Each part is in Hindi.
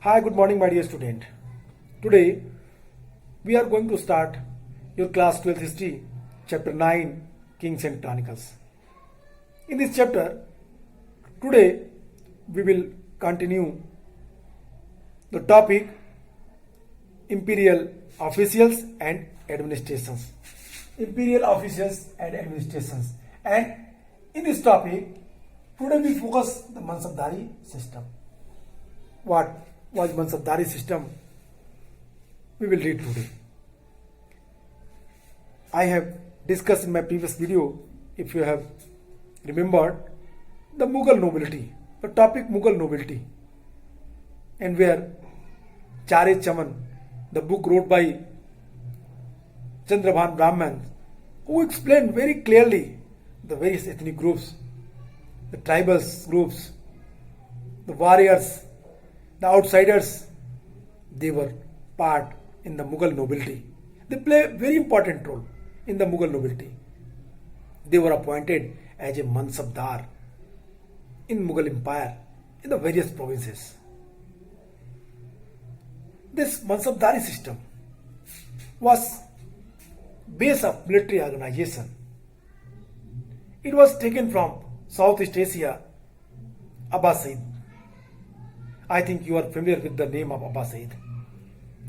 Hi, good morning, my dear student. Today we are going to start your class 12th history, chapter 9, Kings and Chronicles. In this chapter, today we will continue the topic imperial officials and administrations. Imperial officials and administrations. And in this topic, today we focus the Mansabdari system. What was Mansabdari system? We will read today. I have discussed in my previous video, if you have remembered, the Mughal nobility, the topic Mughal nobility, and where Chare-Chaman, the book wrote by Chandrabhan Brahman, who explained very clearly the various ethnic groups, the tribal groups, the warriors, the outsiders, they were part in the Mughal nobility. They play a very important role in the Mughal nobility. They were appointed as a Mansabdar in Mughal Empire in the various provinces. This Mansabdari system was base of military organization. It was taken from Southeast Asia, Abbasid. I think you are familiar with the name of Abbasid.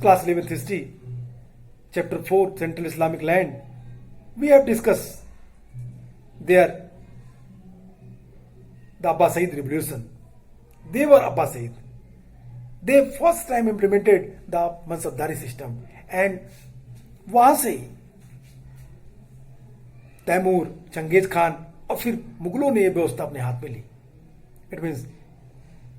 Class 11th history, chapter 4, Central Islamic Land. We have discussed there the Abbasid revolution. They were Abbasid. They first time implemented the Mansabdari system, and वहां से तैमूर, चंगेज खान और फिर मुगलों ने यह व्यवस्था अपने हाथ में ली. It means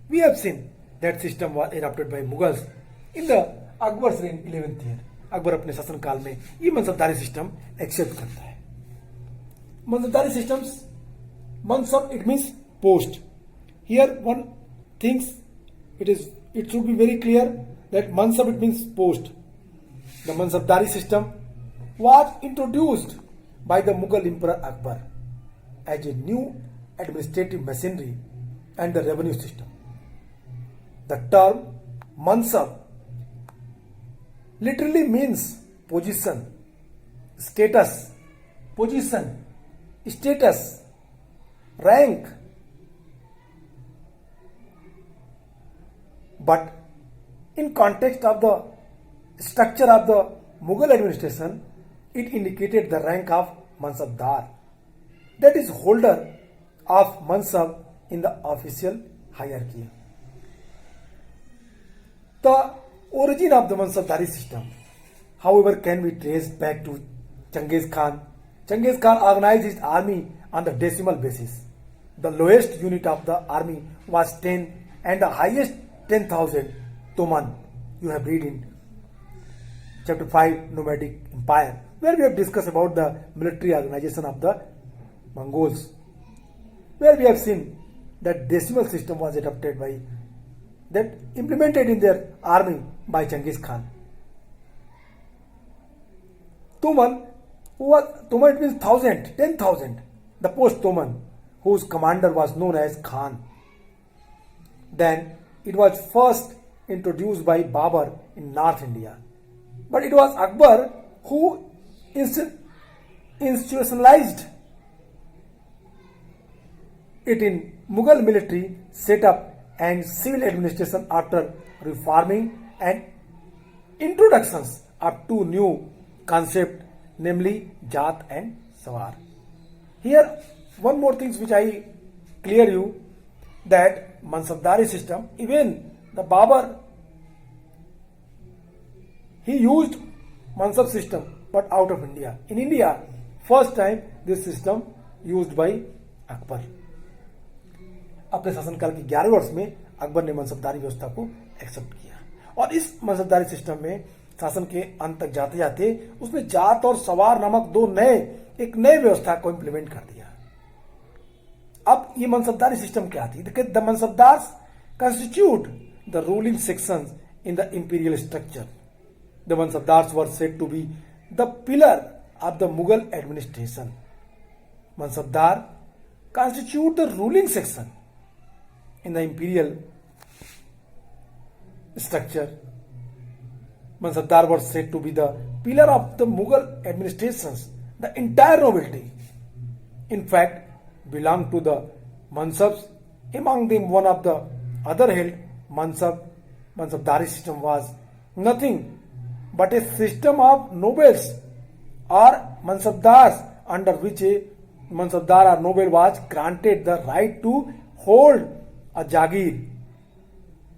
we have seen that system was adopted by Mughals in the Akbar's reign 11th year. Akbar अपने शासन काल में ये मनसबदारी सिस्टम एक्सेप्ट करता है. मनसबदारी systems, मनसब it means post. Here one thinks it should be very clear that mansab it means post. The Mansabdari system was introduced by the Mughal Emperor Akbar as a new administrative machinery and the revenue system. The term Mansab literally means position, status, rank. But in context of the structure of the Mughal administration, it indicated the rank of Mansabdar, that is holder of Mansab in the official hierarchy. The origin of the Mansabdari system, however, can be traced back to Genghis Khan. Genghis Khan organized his army on the decimal basis. The lowest unit of the army was 10 and the highest 10,000 Toman. You have read in chapter 5 Nomadic Empire, where we have discussed about the military organization of the Mongols, where we have seen that decimal system was adopted by that implemented in their army by Genghis Khan. Toman it means 1,000, 10,000. The post Toman, whose commander was known as Khan. Then it was first introduced by Babur in North India. But it was Akbar who institutionalized it in Mughal military setup and civil administration after reforming and introductions of two new concepts, namely Jat and Sawar. Here, one more thing which I clear you, that Mansabdari system, even the Babur, he used Mansab system, but out of India. In India, first time this system used by Akbar. अपने शासनकाल के 11 वर्ष में अकबर ने मनसबदारी व्यवस्था को एक्सेप्ट किया, और इस मनसबदारी सिस्टम में शासन के अंत तक जाते जाते उसने जात और सवार नामक एक नए व्यवस्था को इंप्लीमेंट कर दिया. अब ये मनसबदारी सिस्टम क्या थी? The mansabdars constitute the ruling sections in the imperial structure. The mansabdars were said to be the pillar of the Mughal administration. Mansabdar constitute the ruling section in the imperial structure. Mansabdar was said to be the pillar of the Mughal administrations. The entire nobility, in fact, belonged to the Mansabs. Among them, one of the other held Mansabdari system was nothing but a system of nobles or Mansabdars, under which a Mansabdar or noble was granted the right to hold a Jagir,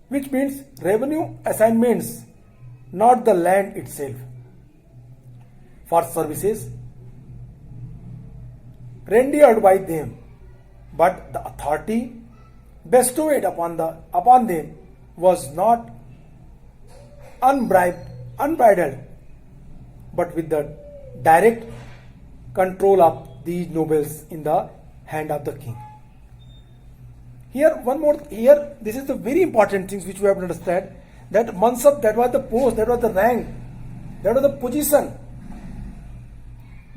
which means revenue assignments, not the land itself, for services rendered by them, but the authority bestowed upon them was not unbridled, but with the direct control of these nobles in the hand of the king. Here, this is the very important things which we have to understand, that Mansab, that was the post, that was the rank, that was the position.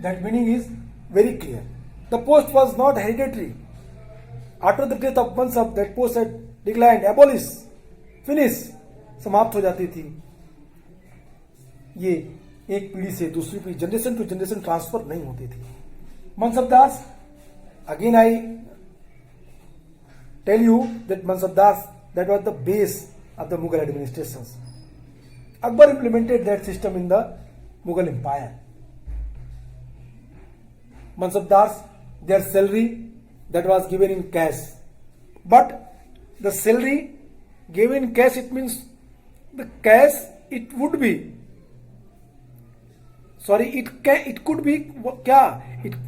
That meaning is very clear. The post was not hereditary. After the death of Mansab, that post had declined, abolished, finished, समाप्त हो जाती थी. ये एक पीढ़ी से दूसरी पीढ़ी, जनरेशन टू जनरेशन ट्रांसफर नहीं होती थी. Mansabdars, again I tell you that Mansabdars, that was the base of the Mughal administrations. Akbar implemented that system in the Mughal Empire. Mansabdars, their salary that was given in cash. But the salary given in cash, it means the cash it would be, it could be क्या,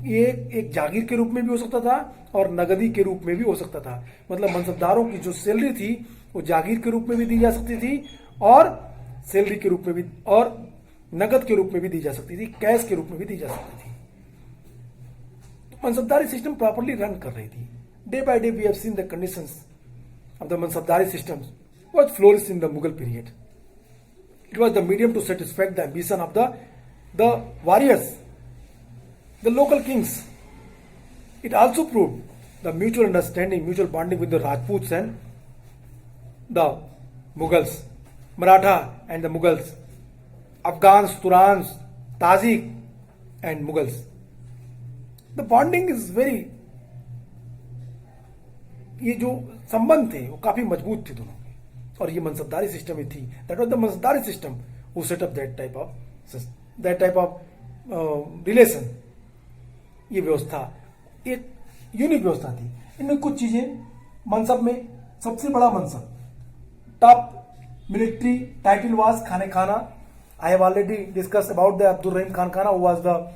ये एक जागीर के रूप में भी हो सकता था और नगदी के रूप में भी हो सकता था. मतलब मनसबदारों की जो सैलरी थी वो जागीर के रूप में भी दी जा सकती थी और सैलरी के रूप में भी, और नगद के रूप में भी दी जा सकती थी, कैश के रूप में भी दी जा सकती थी. तो मनसबदारी सिस्टम प्रॉपरली रन कर रही थी. Day by day we have seen the conditions of the mansabdari system was flourished in the Mughal period. It was the medium to satisfy the ambition of the warriors, the local kings. It also proved the mutual understanding, mutual bonding with the Rajputs and the Mughals, Maratha and the Mughals, Afghans, Turans, Tajik and Mughals. The bonding is very, ये जो संबंध थे वो काफी मजबूत थे दोनों. और ये मनसबदारी सिस्टम ही थी. That was the mansabdari system who set up that type of relation. ये व्यवस्था एक यूनिक व्यवस्था थी. इनमें कुछ चीजें, मनसब में सबसे बड़ा mansab, top military title was Khane Khana. I have already discuss about the Abdul Rahim Khan Khana, who was the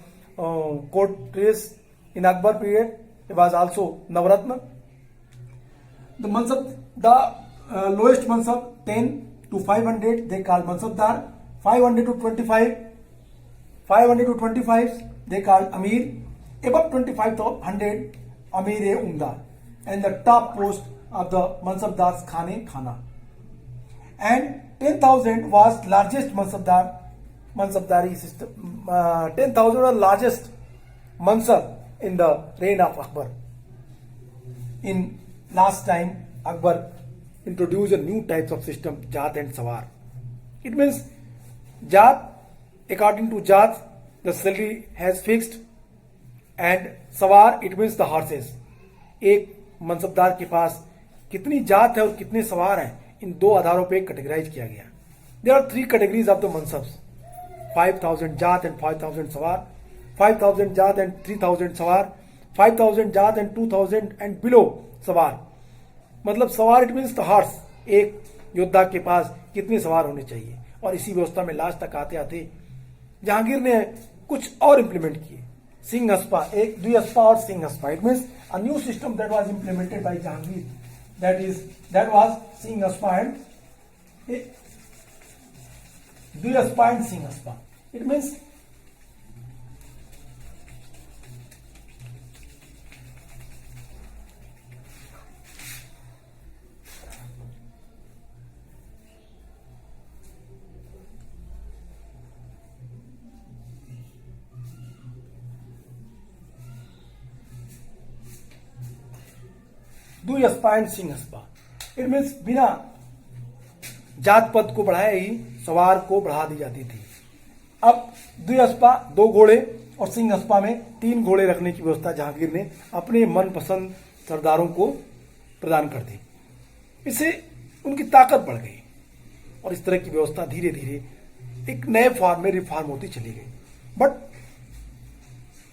court race in Akbar period. He was also Navratna. The mansab, the lowest mansab 10 to 500 they call mansabdar. 500 to 25 they call amir. Above 2500 amir umda. And the top post of the mansabdars khane khana. And 10,000 was largest mansabdari system. 10,000 was largest mansab in the reign of Akbar. In last time Akbar introduce a new types of system, Jat and Sawar. It means Jat, according to Jat, the salary has fixed, and Sawar, it means the horses. एक मनसबदार के पास कितनी जात है और कितने सवार हैं, इन दो आधारों पे कैटेगराइज किया गया. There are three categories of the mansabs: 5,000 Jat and 5,000 Sawar, 5,000 Jat and 3,000 Sawar, 5,000 Jat and 2,000 and below Sawar. मतलब सवार इट मीन्स द हॉर्स. एक योद्धा के पास कितने सवार होने चाहिए. और इसी व्यवस्था में लास्ट तक आते आते जहांगीर ने कुछ और इंप्लीमेंट किए. सिंह हस्पा, एक द्विहस्पा और सिंह हस्पा. It means a new system that was implemented by Jahangir, that was सिंह हस्पा एंड द्विहस्पा एंड सिंह हस्पा. इट मीन्स द्विहस्पा एंड सिंह हस्पा. इट मीन्स बिना जात पद को बढ़ाए ही सवार को बढ़ा दी जाती थी। अब द्विअस्पा 2 घोड़े और सिंह अस्पा में 3 घोड़े रखने की व्यवस्था जहांगीर ने अपने मनपसंद सरदारों को प्रदान कर दी। इससे उनकी ताकत बढ़ गई और इस तरह की व्यवस्था धीरे धीरे एक नए फॉर्म में रिफॉर्म होती चली गई। बट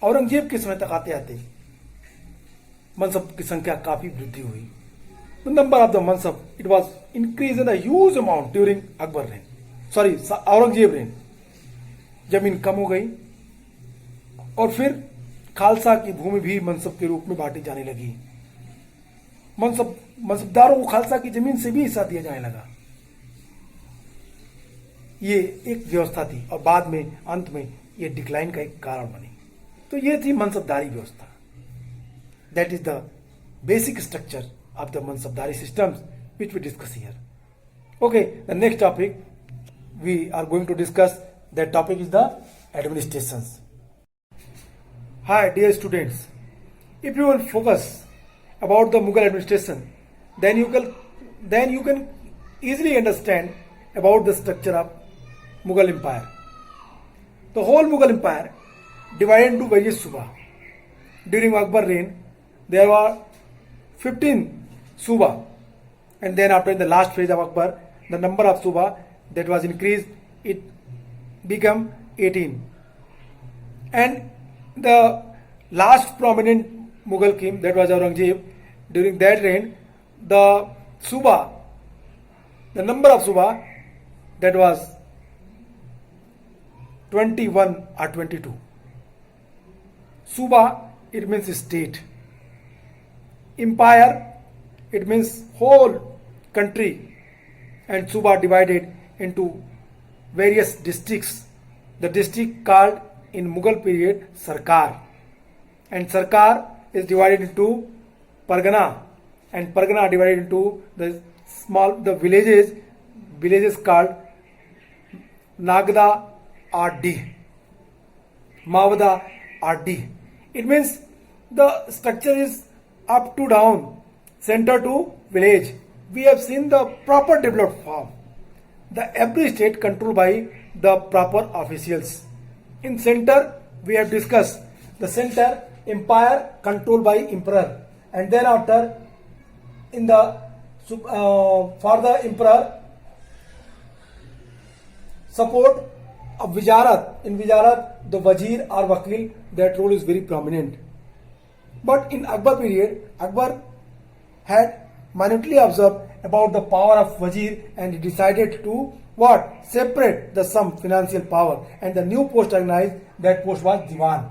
औरंगजेब के समय तक आते आते मनसब की संख्या काफी वृद्धि हुई। The number of the mansab it was increase in huge amount during Akbar reign, sorry Aurangzeb reign. जमीन कम हो गई और फिर खालसा की भूमि भी मनसब के रूप में बांटी जाने लगी। मनसबदारों को खालसा की जमीन से भी हिस्सा दिया जाने लगा। ये एक व्यवस्था थी और बाद में अंत में ये डिक्लाइन का एक कारण बनी। तो ये थी मनसबदारी व्यवस्था। That is the basic structure of the मनसबदारी systems which we discuss here. Okay, the next topic we are going to discuss, that topic is the administrations. Hi dear students, if you will focus about the Mughal administration, then you can easily understand about the structure of Mughal Empire. The whole Mughal Empire divided into various Suba. During Akbar reign, there were 15 Suba. And then after in the last phase of Akbar, the number of Suba that was increased, it became 18. And the last prominent Mughal king, that was Aurangzeb, during that reign, the Suba, the number of Suba, that was 21 or 22. Suba, it means state. Empire, it means whole country, and Suba divided into various districts. The district called in Mughal period Sarkar, and Sarkar is divided into Pargana, and Pargana divided into the villages called Nagda or D, Mavada or D. It means the structure is up to down, center to village. We have seen the proper developed form. Every state controlled by the proper officials. In center, we have discussed the center empire controlled by emperor, and then after in the for the emperor support of Vijarat. In Vijarat, the Wazir or Wakil, that role is very prominent. But in Akbar period, Akbar had minutely observed about the power of Wazir, and he decided to what? Separate some financial power, and the new post organized, that post was Diwan.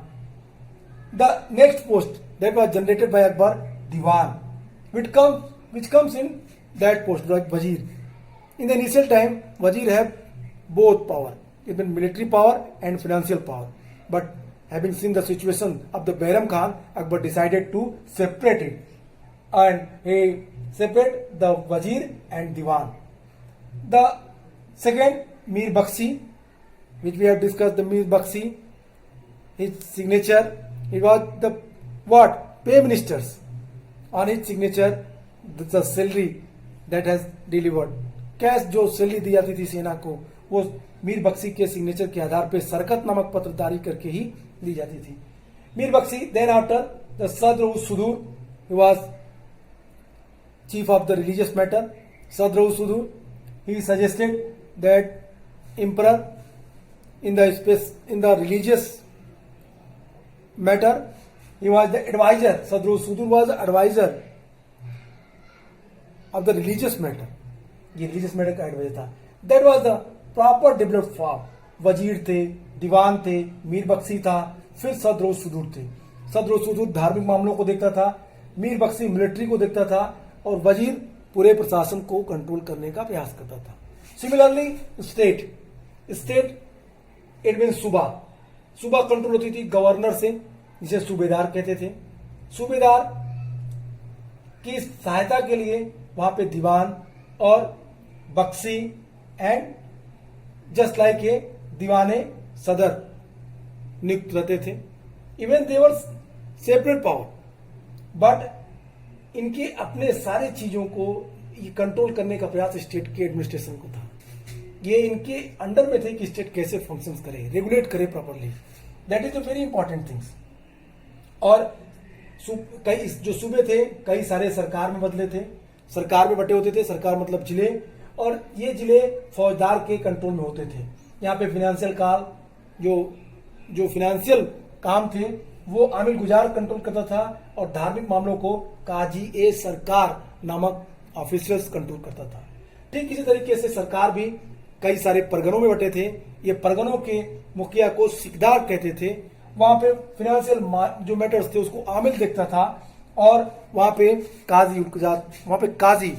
The next post that was generated by Akbar, Diwan, which comes in that post like Wazir. In the initial time, Wazir have both power, even military power and financial power. But having seen the situation of the Behram Khan, Akbar decided to separate it, and he separate the Wazir and Diwan. The second, Mir Bakshi, which we have discussed, the Mir Bakshi, his signature, it was the what? Pay ministers. On his signature, the salary that has delivered. Cash जो सैलरी दी जाती थी सेना को, वो मीर बख्शी के सिग्नेचर के आधार पे सरकत नामक पत्र जारी करके ही दी जाती थी। Mir Bakhshi, then after the Sadr Sudur, ही was chief of the religious matter, Sadr Sudur, he suggested that emperor in the religious matter, he was the advisor. Sadr Sudur was the advisor of the religious matter. ये religious matter का advisor था. That was the proper developed form. वजीर थे, दीवान थे, मीर बख्शी था, फिर सदर सुदूर थे। सदर सुदूर धार्मिक मामलों को देखता था, मीर बख्शी मिलिट्री को देखता था, और वजीर पूरे प्रशासन को कंट्रोल करने का प्रयास करता था। सिमिलरली स्टेट इट मीन सूबा कंट्रोल होती थी गवर्नर से, जिसे सूबेदार कहते थे। सूबेदार की सहायता के लिए वहां पे दीवान और बख्शी एंड जस्ट लाइक ये दीवाने सदर नियुक्त रहते थे। Even they were separate power, but इनके अपने सारे चीजों को ये कंट्रोल करने का प्रयास स्टेट के एडमिनिस्ट्रेशन को था। ये इनके अंडर में थे कि स्टेट कैसे फंक्शंस करे, रेगुलेट करे properly. That is a very important things. और कई जो सूबे थे कई सारे सरकार में बदले थे, सरकार में बटे होते थे, सरकार मतलब जिले, और ये जिले फौजदार के कंट्रोल में होते थे। यहाँ पे फाइनेंशियल काल जो फाइनेंशियल काम थे वो आमिल गुजार कंट्रोल करता था, और धार्मिक मामलों को काजी ए सरकार नामक ऑफिसर्स कंट्रोल करता था। ठीक इसी तरीके से सरकार भी कई सारे परगनों में बटे थे। ये परगनों के मुखिया को सिकदार कहते थे। वहां पे फाइनेंशियल जो मैटर्स थे उसको आमिल देखता था, और वहां पे काजी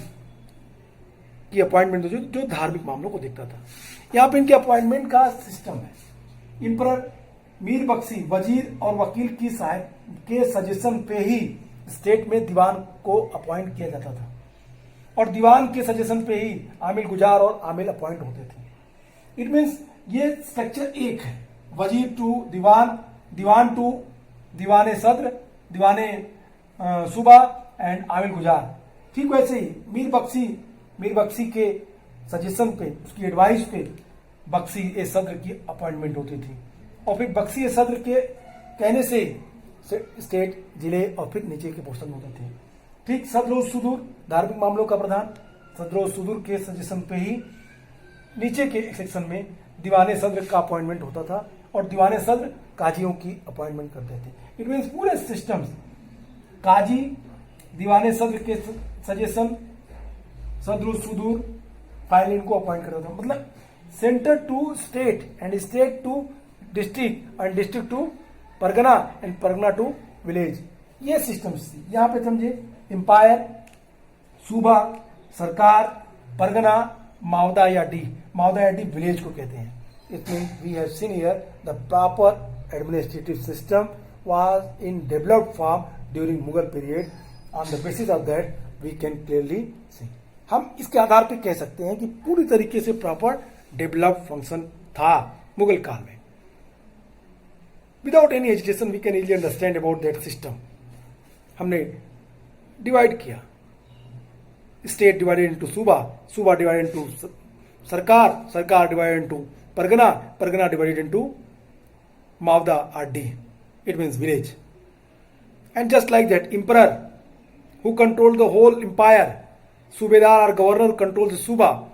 की अपॉइंटमेंट जो धार्मिक मामलों को देखता था। यहाँ पे इनके अपॉइंटमेंट का सिस्टम है। इंपरर मीर बख्शी वजीर और वकील की सहायक के सजेशन पे ही स्टेट में दीवान को अपॉइंट किया जाता था, और दीवान के सजेशन पे ही आमिल गुजार और आमिल अपॉइंट होते थे। इट मीन्स ये स्ट्रक्चर एक है, वजीर टू दीवान, दीवान टू दीवाने सद्र, दीवाने सूबा एंड आमिल गुजार। ठीक वैसे ही मीर बख्शी के सजेशन पे, उसकी एडवाइस पे बख्शी ए सद्र की अपॉइंटमेंट होती थी, और फिर बख्शी ए सद्र के कहने से स्टेट जिले और फिर नीचे के पोस्टन होते थे। ठीक सदर सुदूर धार्मिक मामलों का प्रधान, सदर सुदूर के सजेशन पे ही नीचे के सेक्शन में दीवाने सद्र का अपॉइंटमेंट होता था, और दीवाने सद्र काजियों की अपॉइंटमेंट करते थे। इट मीन्स पूरे सिस्टम्स काजी दीवाने सद्र के सजेशन, सदर सुदूर फाइनली इनको अपॉइंट करता था। मतलब centre to state and state to district and district to pargana and pargana to village, ये सिस्टम्स थी। यहां पे समझे एम्पायर, सूबा, सरकार, परगना, मावदा या डी विलेज को कहते हैं। It means we have seen here the proper administrative system was in developed form during Mughal period. On the basis of that, we can clearly see. हम इसके आधार पर कह सकते हैं कि पूरी तरीके से प्रॉपर डेवलप्ड फंक्शन था मुगल काल में। Without any hesitation, we can easily understand about that system. हमने डिवाइड किया, स्टेट डिवाइडेड इनटू सूबा डिवाइडेड इनटू सरकार divided into Pargana divided into Mavda or D. It means village. And just like that, emperor who controlled the whole empire, Subedar or governor controlled the Suba,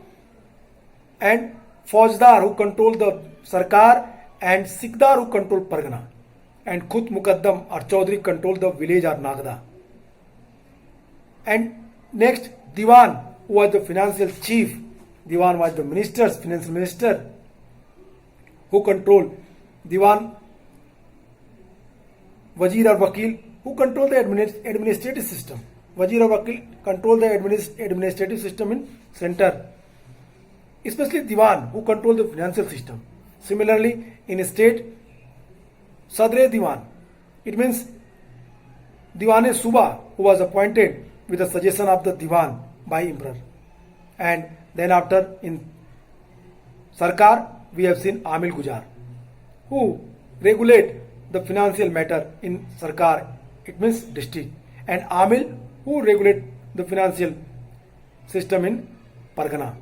and Faujdar who controlled the Sarkar, and Sikdar who controlled Pargana, and Khut Mukaddam or Chaudhry controlled the village or Nagda. And next, Diwan, who was the financial chief. Diwan was the financial minister, who controlled Diwan, Wazir or Wakil, who controlled the administrative system. Wazir or Wakil controlled the administrative system in center. Especially Diwan, who controlled the financial system. Similarly, in state, Sadre Diwan. It means Diwane Suba, who was appointed with the suggestion of the Diwan by emperor. And then after in Sarkar, we have seen Amil Gujar, who regulate the financial matter in Sarkar, it means district, and Amil, who regulate the financial system in Pargana.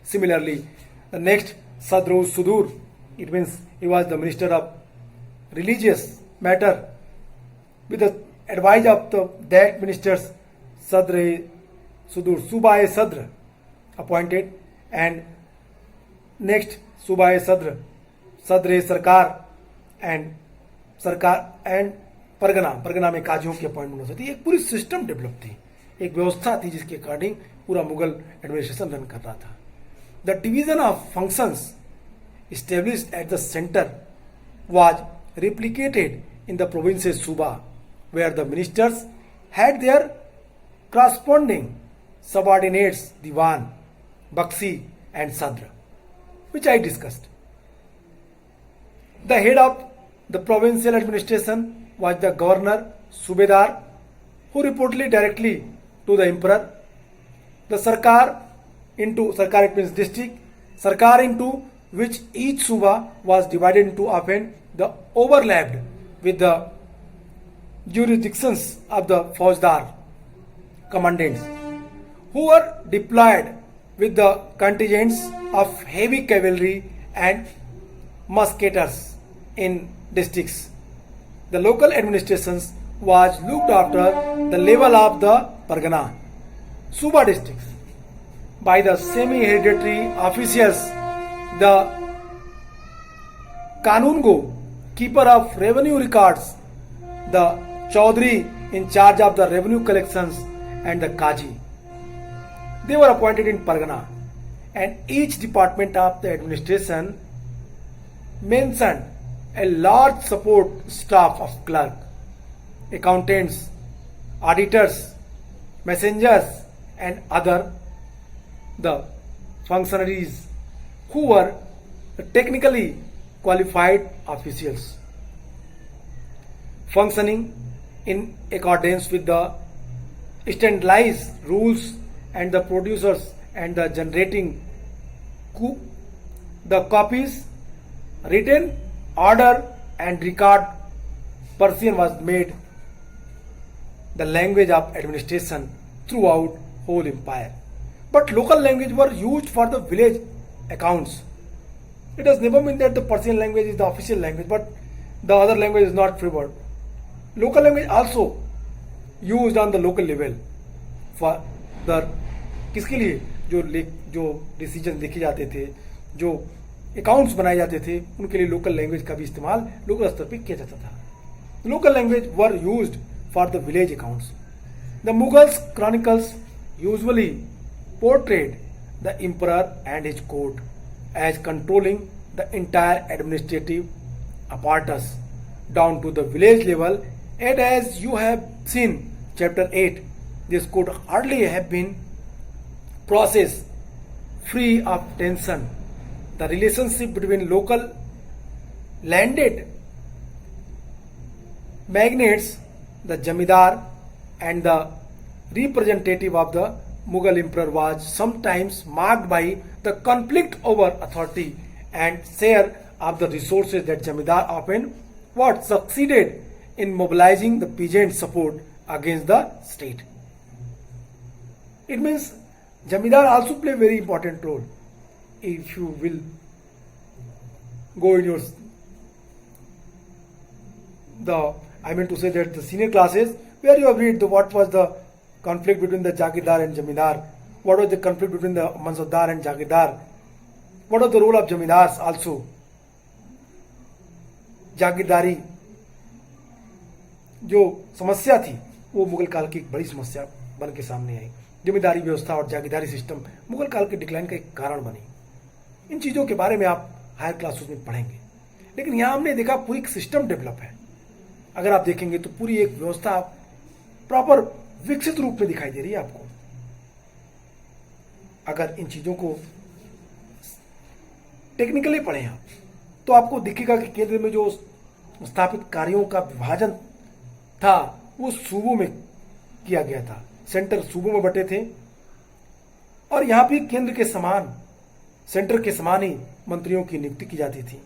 Similarly, the next Sadru Sudur, it means he was the minister of religious matter with the advice of that ministers Sadre Sudur, Subae Sadr appointed, and next Subae Sadr, Sadre Sarkar and Pargana में काजियों की अपॉइंटमेंट हो सकती है। एक पूरी सिस्टम डेवलप थी, एक व्यवस्था थी जिसके अकॉर्डिंग पूरा मुगल एडमिनिस्ट्रेशन रन कर रहा था। The division of functions established at the center was replicated in the provinces Suba, where the ministers had their corresponding subordinates Diwan, Bakshi and Sadr, which I discussed. The head of the provincial administration was the governor Subedar, who reportedly directly to the emperor. The Sarkar it means district, Sarkar into which each Suba was divided into often the overlapped with the jurisdictions of the Faujdar commandants, who were deployed with the contingents of heavy cavalry and musketeers in districts. The local administrations was looked after the level of the Pargana, Suba districts, by the semi-hereditary officials, the Kanungo, keeper of revenue records, the Chaudhry in charge of the revenue collections, and the Kaji. They were appointed in Pargana, and each department of the administration mentioned a large support staff of clerk, accountants, auditors, messengers, and other the functionaries who were technically qualified officials, functioning in accordance with the standardized rules, and the producers and the generating the copies, written order and record. Persian was made the language of administration throughout whole empire. But local language were used for the village accounts. It does never mean that the Persian language is the official language, but the other language is not favored. Local language also used on the local level for the किसके लिए जो डिसीजन लिखे जाते थे, जो अकाउंट्स बनाए जाते थे, उनके लिए लोकल लैंग्वेज का भी इस्तेमाल लोकल स्तर पर किया जाता था. Local language were used for the village accounts. The Mughals chronicles usually portrayed the emperor and his court as controlling the entire administrative apparatus down to the village level, and as you have seen chapter 8, this could hardly have been process free of tension. The relationship between local landed magnates, the Jamidar, and the representative of the Mughal emperor was sometimes marked by the conflict over authority and share of the resources that Jamidar often succeeded in mobilizing the peasant support against the state. It means Jamidar also play a very important role. If you will go in your the senior classes where you have read what was the conflict between the Jagirdar and Jamidar, what was the conflict between the Mansabdar and Jagirdar, what was the role of Jamidars also. जागीरदारी जो समस्या थी वो मुगल काल की एक बड़ी समस्या बन के सामने आई. जमींदारी व्यवस्था और जागीरदारी सिस्टम मुगल काल के डिक्लाइन का एक कारण बनी. इन चीज़ों के बारे में आप हायर क्लासेस में पढ़ेंगे, लेकिन यहाँ हमने देखा पूरी एक सिस्टम डेवलप है. अगर आप देखेंगे तो पूरी एक व्यवस्था प्रॉपर विकसित रूप में दिखाई दे रही है आपको. अगर इन चीज़ों को टेक्निकली पढ़ें आप तो आपको दिखेगा कि केंद्र में जो स्थापित कार्यों का विभाजन था वो सूबों में किया गया था. सेंटर सूबों में बटे थे और यहां भी केंद्र के समान सेंटर के समान ही मंत्रियों की नियुक्ति की जाती थी.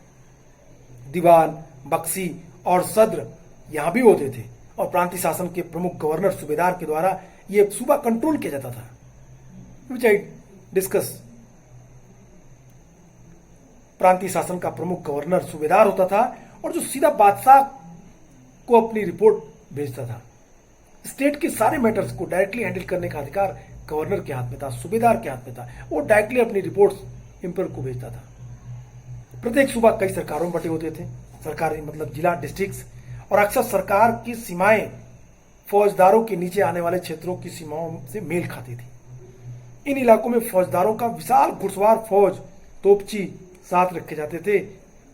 दीवान, बख्शी और सद्र यहां भी होते थे और प्रांतीय शासन के प्रमुख गवर्नर सूबेदार के द्वारा यह सूबा कंट्रोल किया जाता था. विच आई डिस्कस. प्रांतीय शासन का प्रमुख गवर्नर सूबेदार होता था और जो सीधा बादशाह को अपनी रिपोर्ट भेजता था. स्टेट के सारे मैटर्स को डायरेक्टली हैंडल करने का अधिकार गवर्नर के हाथ में था, सूबेदार के हाथ में था. वो डायरेक्टली अपनी रिपोर्ट्स एम्पर को भेजता था. प्रत्येक सूबा कई सरकारों में बटे होते थे. सरकारी मतलब जिला, डिस्ट्रिक्ट्स, और अक्सर सरकार की सीमाएं फौजदारों के नीचे आने वाले क्षेत्रों की सीमाओं से मेल खाती थी. इन इलाकों में फौजदारों का विशाल घुड़सवार फौज, तोपची साथ रखे जाते थे.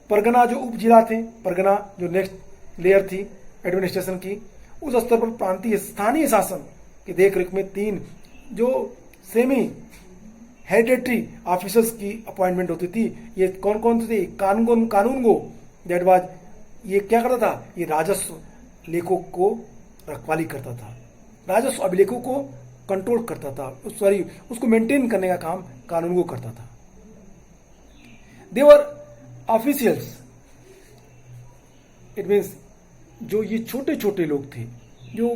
परगना जो उप जिला थे, परगना जो नेक्स्ट लेयर थी एडमिनिस्ट्रेशन की, उस स्तर पर प्रांतीय स्थानीय शासन की देखरेख में 3 जो सेमी हेरिडेटरी ऑफिसर्स की अपॉइंटमेंट होती थी. ये कौन कौन थे? कानूनगो दैट वाज, ये क्या करता था? ये राजस्व लेखों को रखवाली करता था, राजस्व अभिलेखों को कंट्रोल करता था, उसको मेंटेन करने का काम कानूनगो करता था. देवर ऑफिशियल्स, इट मीन्स जो ये छोटे छोटे लोग थे जो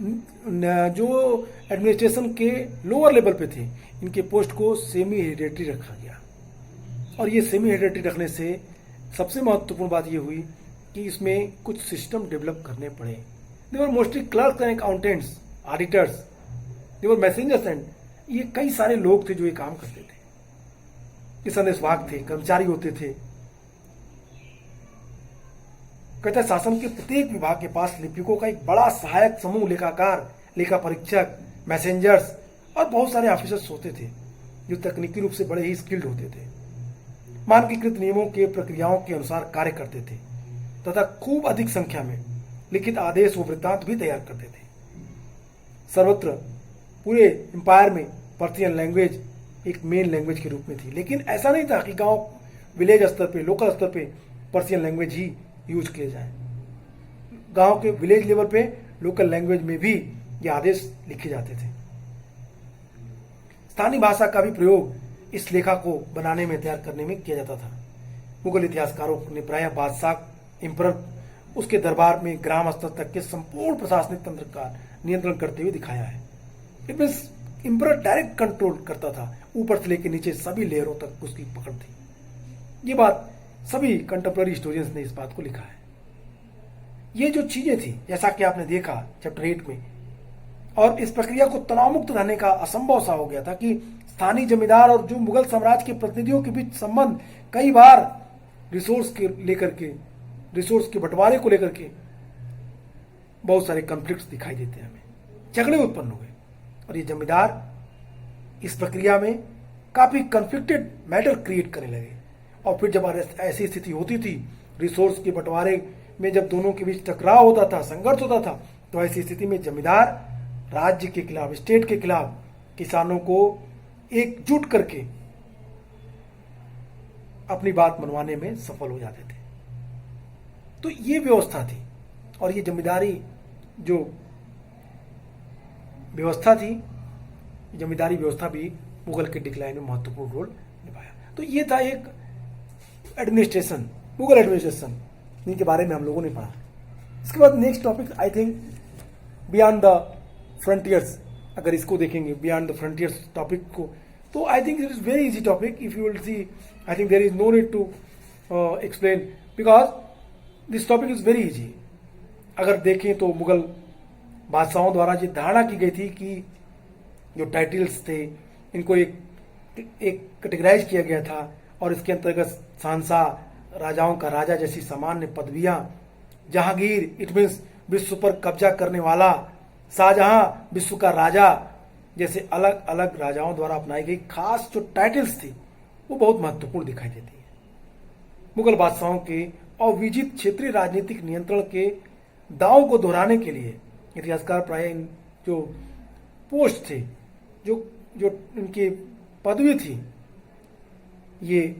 जो एडमिनिस्ट्रेशन के लोअर लेवल पे थे, इनके पोस्ट को सेमी हेरिडेटरी रखा गया। और ये सेमी हेरिडेटरी रखने से सबसे महत्वपूर्ण बात ये हुई कि इसमें कुछ सिस्टम डेवलप करने पड़े। They were mostly clerks and accountants, auditors, they were messengers and ये कई सारे लोग थे जो ये काम करते थे। ये संदेशवाहक थे, कर्मचारी होते थे। कहता है शासन के प्रत्येक विभाग के पास लिपिकों का एक बड़ा सहायक समूह, लेखाकार, लेखा परीक्षक, मैसेंजर्स और बहुत सारे ऑफिसर्स होते थे जो तकनीकी रूप से बड़े ही स्किल्ड होते थे। मानकीकृत नियमों के प्रक्रियाओं के अनुसार कार्य करते थे तथा खूब अधिक संख्या में लिखित आदेश व वृत्तांत भी तैयार करते थे। सर्वत्र पूरे एम्पायर में पर्शियन लैंग्वेज एक मेन लैंग्वेज के रूप में थी, लेकिन ऐसा नहीं था कि गांव विलेज स्तर पे, लोकल स्तर पे पर्शियन लैंग्वेज ही यूज किए जाए। गांव के विलेज लेवल पे लोकल लैंग्वेज में भी ये आदेश लिखे जाते थे। स्थानीय भाषा का भी प्रयोग इस लेखा को बनाने में, तैयार करने में किया जाता था। मुगल इतिहासकारों ने प्रायः बादशाह, एम्परर, उसके दरबार में ग्राम स्तर तक के संपूर्ण प्रशासनिक तंत्र का नियंत्रण करते हुए दिखाया है। It means emperor direct control करता था, ऊपर से लेकर नीचे सभी लेयरों तक उसकी पकड़ थी। ये बात सभी कंटेम्पररी हिस्टोरियंस ने इस बात को लिखा है। ये जो चीजें थी, जैसा कि आपने देखा चैप्टर 8 में, और इस प्रक्रिया को तनाव मुक्त रहने का असंभव सा हो गया था कि स्थानीय जमींदार और जो मुगल साम्राज्य के प्रतिनिधियों के बीच संबंध कई बार रिसोर्स के बंटवारे को लेकर के बहुत सारे कॉन्फ्लिक्ट्स दिखाई देते हैं, हमें झगड़े उत्पन्न हुए। और ये जमींदार इस प्रक्रिया में काफी कॉन्फ्लिक्टेड मैटर क्रिएट करने लगे। और फिर जब ऐसी स्थिति होती थी, रिसोर्स के बंटवारे में जब दोनों के बीच टकराव होता था, संघर्ष होता था, तो ऐसी स्थिति में जमींदार राज्य के खिलाफ, स्टेट के खिलाफ किसानों को एकजुट करके अपनी बात मनवाने में सफल हो जाते थे। तो ये व्यवस्था थी, और ये जमींदारी जो व्यवस्था थी, जमींदारी व्यवस्था भी मुगल के डिक्लाइन में महत्वपूर्ण रोल निभाया। तो ये था एक एडमिनिस्ट्रेशन, मुगल एडमिनिस्ट्रेशन, इनके बारे में हम लोगों ने पढ़ा। इसके बाद next topic, I think beyond the frontiers, अगर इसको देखेंगे बियॉन्ड द फ्रंटियर्स टॉपिक को, तो I think it is very easy topic. If you will see, I think there is no need to explain, because this topic is very easy. अगर देखें तो मुगल बादशाहों द्वारा ये धारणा की गई थी कि जो टाइटल्स थे इनको एक कैटेगराइज किया गया था, और इसके अंतर्गत शहंशाह, राजाओं का राजा जैसी सामान्य पदवियां, जहांगीर इट मीन्स विश्व पर कब्जा करने वाला, शाहजहां विश्व का राजा जैसे अलग अलग राजाओं द्वारा अपनाई गई खास जो टाइटल्स थी वो बहुत महत्वपूर्ण दिखाई देती है। मुगल बादशाहों के अविजित क्षेत्रीय राजनीतिक नियंत्रण के दावों को दोहराने के लिए इतिहासकार प्राय जो पोस्ट थे, जो इनकी पदवी थी, ये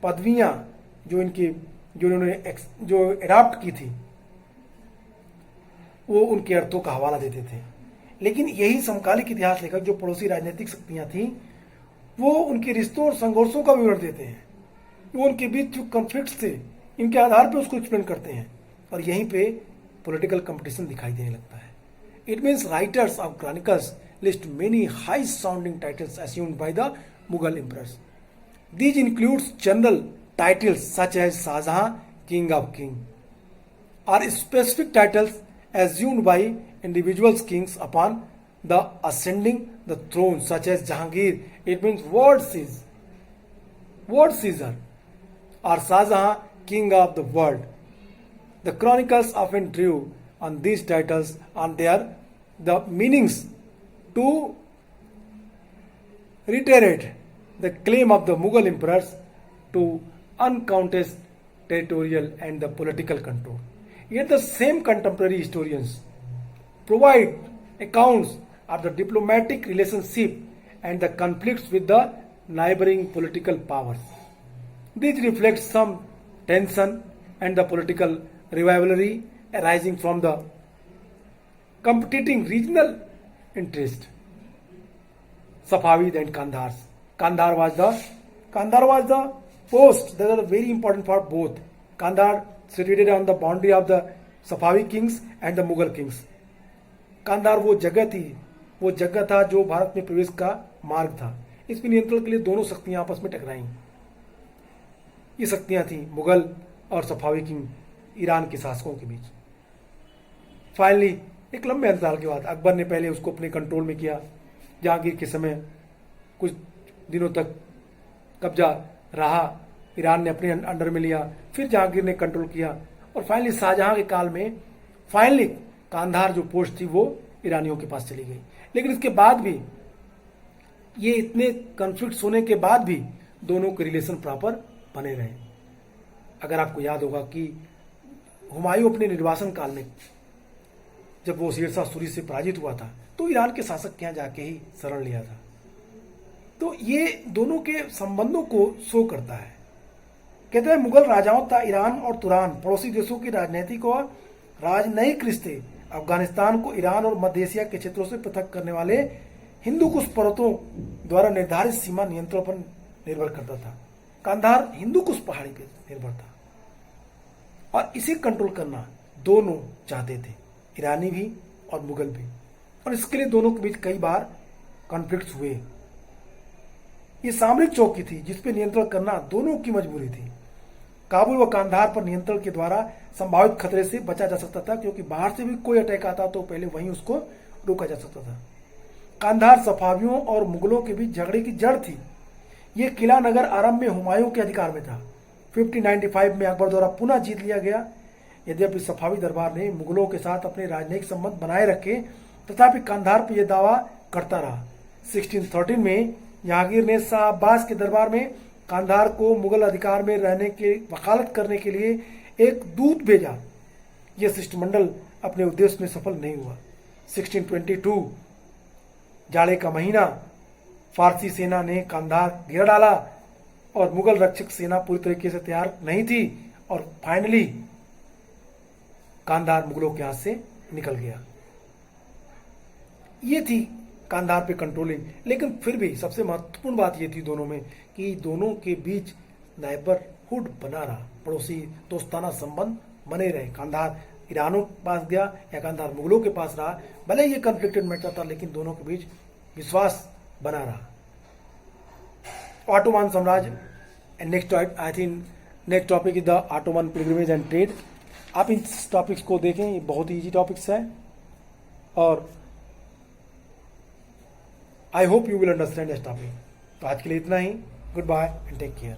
पदवियां जो इन्होंने जो एडॉप्ट की थी, वो उनके अर्थों का हवाला देते थे। लेकिन यही समकालिक इतिहास लेखक जो पड़ोसी राजनीतिक शक्तियां थीं, वो उनके रिश्तों और संघर्षों का विवरण देते हैं। वो उनके बीच जो कॉन्फ्लिक्ट्स थे, इनके आधार पे उसको एक्सप्लेन करते हैं, और यहीं पे पॉलिटिकल कंपटीशन दिखाई देने लगता है। It means writers of chronicles list many high sounding titles assumed by the Mughal emperors. These includes general titles such as Shahjahan, King of King, or specific titles assumed by individual kings upon the ascending the throne, such as Jahangir. It means world Caesar, or Shahjahan, King of the world. The chronicles often drew on these titles and the meanings to reiterate the claim of the Mughal emperors to uncontested territorial and the political control. Yet the same contemporary historians provide accounts of the diplomatic relationship and the conflicts with the neighboring political powers. This reflects some tension and the political rivalry arising from the competing regional interest. Safavid and Kandhars. Kandhar was the post that are very important for both. Kandhar situated on the boundary of the Safavid kings and the Mughal kings. Kandahar वो जगह था जो भारत में प्रवेश का मार्ग था। इस पर नियंत्रण के लिए दोनों शक्तियां आपस में टकराईं। ये शक्तियां थी मुगल और सफावी किंग ईरान के शासकों के बीच। फाइनली एक लंबे अंतराल के बाद अकबर ने पहले उसको अपने कंट्रोल में किया। जहांगीर के समय कुछ दिनों तक कब्जा रहा, ईरान ने अपने अंडर में लिया, फिर जहांगीर ने कंट्रोल किया और फाइनली शाहजहां के काल में फाइनली कांधार जो पोस्ट थी वो ईरानियों के पास चली गई। लेकिन इसके बाद भी ये इतने कॉन्फ्लिक्ट्स होने के बाद भी दोनों के रिलेशन प्रॉपर बने रहे। अगर आपको याद होगा कि हुमायूं अपने निर्वासन काल में जब वो शेरशाह सूरी से पराजित हुआ था तो ईरान के शासक के यहाँ जाके ही शरण लिया था। तो ये दोनों के संबंधों को शो करता है। कहते हैं मुगल राजाओं तथा ईरान और तुरान पड़ोसी देशों के राजनीतिक और राजनयिक रिश्ते अफगानिस्तान को ईरान और मध्य एशिया के क्षेत्रों से पृथक करने वाले हिंदू कुश पर्वतों द्वारा निर्धारित सीमा नियंत्रण पर निर्भर करता था। कांधार हिंदू कुश पहाड़ी पर निर्भर था और इसे कंट्रोल करना दोनों चाहते थे, ईरानी भी और मुगल भी, और इसके लिए दोनों के बीच कई बार कॉन्फ्लिक्ट्स हुए। ये सामरिक चौकी थी जिसपे नियंत्रण करना दोनों की मजबूरी थी। काबुल व कांधार पर नियंत्रण के द्वारा संभावित खतरे से बचा जा सकता था, क्योंकि बाहर से भी कोई अटैक आता तो पहले वहीं उसको रोका जा सकता था। कांधार सफावियों और मुगलों के बीच झगड़े की जड़ थी। ये किला नगर आरंभ में हुमायूं के अधिकार में था। 1595 में अकबर द्वारा पुनः जीत लिया गया। यद्यपि सफावी दरबार ने मुगलों के साथ अपने राजनयिक संबंध बनाए रखे, तथापि कांधार पर यह दावा करता रहा। 1613 में जहांगीर ने शाह अब्बास के दरबार में कांधार को मुगल अधिकार में रहने के वकालत करने के लिए एक दूत भेजा। यह शिष्टमंडल अपने उद्देश्य में सफल नहीं हुआ। 1622 जाड़े का महीना, फारसी सेना ने कांधार घेर डाला और मुगल रक्षक सेना पूरी तरीके से तैयार नहीं थी और फाइनली कांधार मुगलों के हाथ से निकल गया। ये थी कांधार पे कंट्रोलिंग। लेकिन फिर भी सबसे महत्वपूर्ण बात ये थी दोनों में कि दोनों के बीच नेबरहुड बना रहा, पड़ोसी दोस्ताना संबंध बने रहे। कांधार ईरानों के पास गया या कांधार मुगलों के पास रहा, भले ये कॉन्फ्लिक्टेड मैटर था लेकिन दोनों के बीच विश्वास बना रहा। ऑटोमान साम्राज्य next I think next topic is the Ottoman pilgrimage and trade. आप इन टॉपिक्स को देखें, ये बहुत ही इजी टॉपिक्स है और I hope you will understand this topic. तो आज के लिए इतना ही। Good bye and take care.